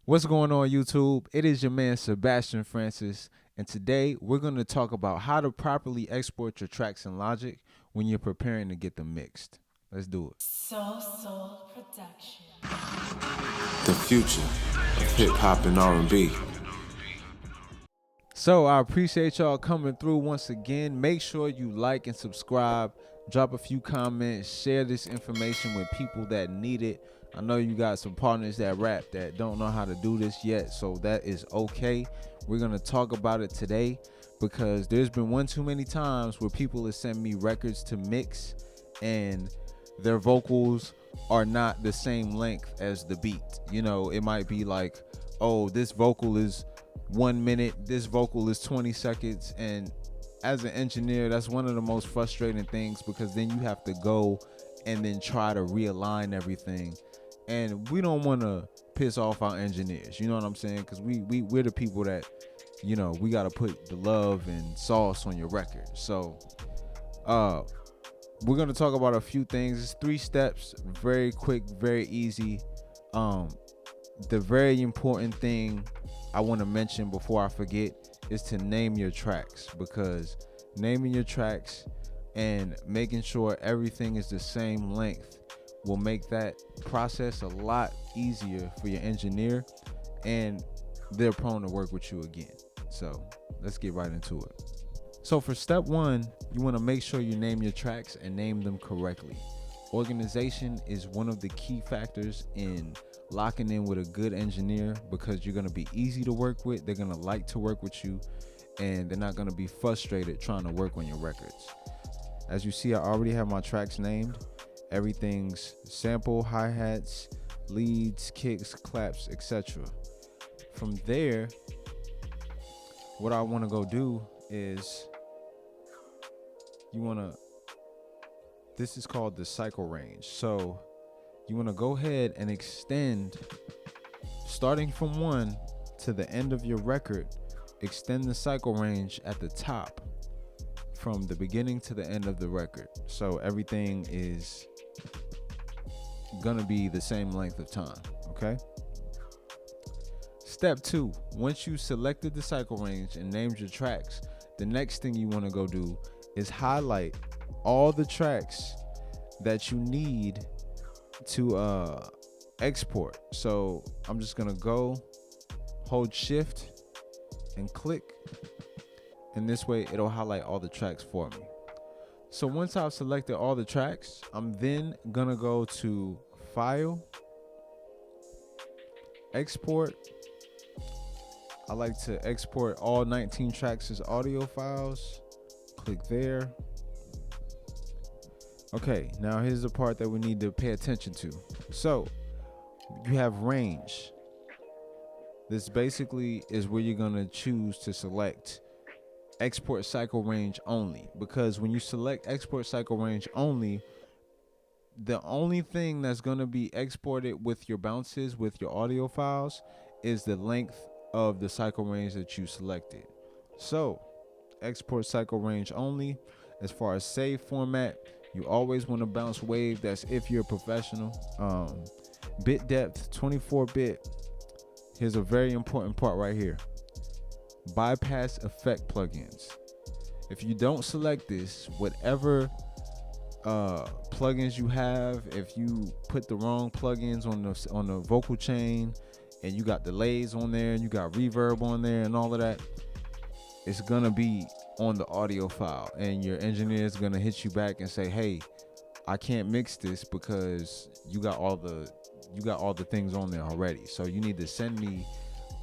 What's going on, YouTube? It is your man Sebastian Francis, and today we're going to talk about how to properly export your tracks in Logic when you're preparing to get them mixed. Let's do it. Soul Production. The future of hip hop and R&B. So I appreciate y'all coming through once again. Make sure you like and subscribe, drop a few comments, share this information with people that need it. I know you got some partners that rap that don't know how to do this yet, so that is okay. We're going to talk about it today because there's been one too many times where people have sent me records to mix and their vocals are not the same length as the beat. You know, it might be like, oh, this vocal is 1 minute, this vocal is 20 seconds. And as an engineer, that's one of the most frustrating things because then you have to go and then try to realign everything. And we don't want to piss off our engineers, you know what I'm saying? Because we're the people that, you know, we got to put the love and sauce on your record. So we're going to talk about a few things. It's 3 steps, very quick, very easy. The very important thing I want to mention before I forget is to name your tracks, because naming your tracks and making sure everything is the same length will make that process a lot easier for your engineer, and they're prone to work with you again. So let's get right into it. So for step 1, you want to make sure you name your tracks and name them correctly. Organization is one of the key factors in locking in with a good engineer, because you're going to be easy to work with, they're going to like to work with you, and they're not going to be frustrated trying to work on your records. As you see, I already have my tracks named. Everything's sample, hi-hats, leads, kicks, claps, etc. From there, what I want to go do is this is called the cycle range. So you want to go ahead and extend, starting from 1 to the end of your record, extend the cycle range at the top from the beginning to the end of the record. So everything is gonna be the same length of time, okay? Step 2, once you selected the cycle range and named your tracks, the next thing you want to go do is highlight all the tracks that you need to export. So I'm just gonna go hold shift and click, and this way it'll highlight all the tracks for me. So once I've selected all the tracks, I'm then gonna go to File, Export. I like to export all 19 tracks as audio files. Click there. Okay, now here's the part that we need to pay attention to. So you have range. This basically is where you're gonna choose to select export cycle range only, because when you select export cycle range only, the only thing that's gonna be exported with your bounces, with your audio files, is the length of the cycle range that you selected. So export cycle range only. As far as save format, you always want to bounce wave. That's if you're a professional. Bit depth 24-bit. Here's a very important part right here: bypass effect plugins. If you don't select this, whatever plugins you have, if you put the wrong plugins on the vocal chain, and you got delays on there and you got reverb on there and all of that, it's gonna be on the audio file, and your engineer is gonna hit you back and say, hey, I can't mix this because you got all the things on there already. So you need to send me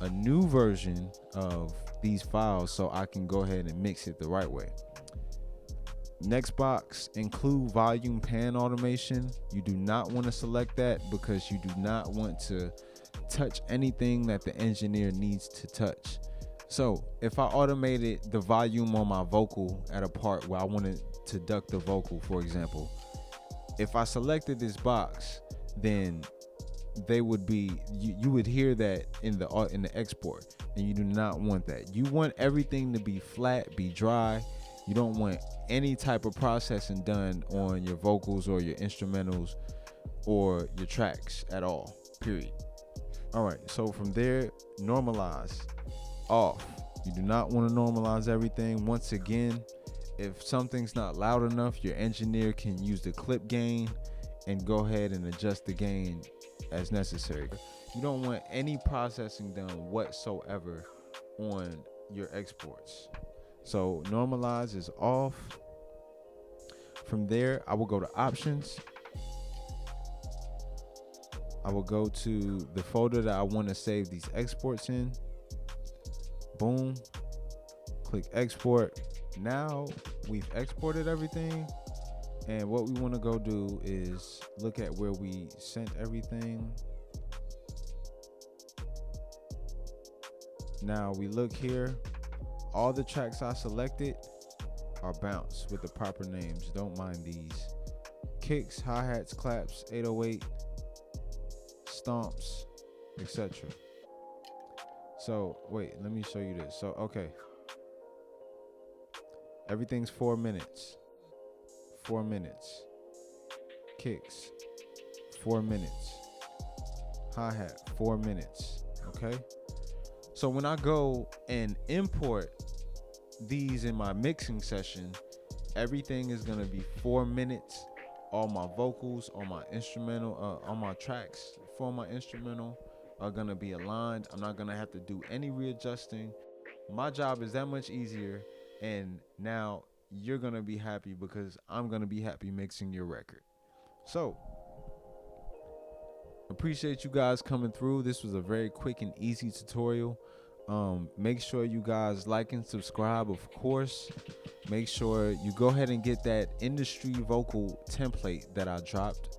a new version of these files so I can go ahead and mix it the right way. Next box, include volume pan automation. You do not want to select that because you do not want to touch anything that the engineer needs to touch. So if I automated the volume on my vocal at a part where I wanted to duck the vocal, for example, if I selected this box, then they would be, you would hear that in the export, and you do not want that. You want everything to be flat, be dry. You don't want any type of processing done on your vocals or your instrumentals or your tracks at all, period. All right, so from there, normalize off. You do not want to normalize everything. Once again, if something's not loud enough, your engineer can use the clip gain and go ahead and adjust the gain as necessary. You don't want any processing done whatsoever on your exports. So normalize is off. From there, I will go to options. I will go to the folder that I want to save these exports in. Boom. Click export. Now we've exported everything. And what we want to go do is look at where we sent everything. Now we look here. All the tracks I selected are bounced with the proper names. Don't mind these. Kicks, hi-hats, claps, 808, stomps, etc. So wait, let me show you this. So okay, everything's 4 minutes. 4 minutes. Kicks, 4 minutes. Hi-hat, 4 minutes. Okay. So when I go and import these in my mixing session, everything is gonna be 4 minutes. All my vocals, all my instrumental, all my tracks for my instrumental are gonna be aligned. I'm not gonna have to do any readjusting. My job is that much easier, and now you're gonna be happy because I'm gonna be happy mixing your record. So appreciate you guys coming through. This was a very quick and easy tutorial. Make sure you guys like and subscribe, of course. Make sure you go ahead and get that industry vocal template that I dropped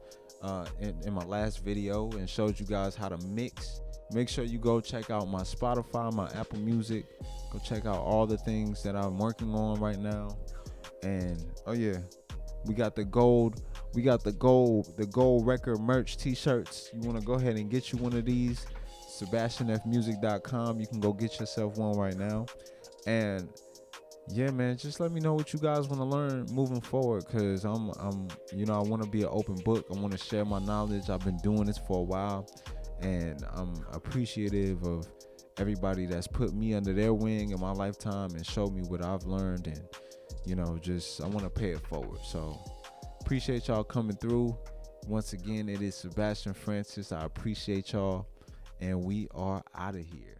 in my last video and showed you guys how to mix. Make sure you go check out my Spotify, my Apple Music. Go check out all the things that I'm working on right now. And oh yeah, we got the gold record merch t-shirts. You want to go ahead and get you one of these, SebastianFmusic.com. You can go get yourself one right now. And yeah, man, just let me know what you guys want to learn moving forward, because I'm I want to be an open book. I want to share my knowledge. I've been doing this for a while, and I'm appreciative of everybody that's put me under their wing in my lifetime and showed me what I've learned, and I want to pay it forward. So appreciate y'all coming through. Once again, it is Sebastian Francis. I appreciate y'all, and we are out of here.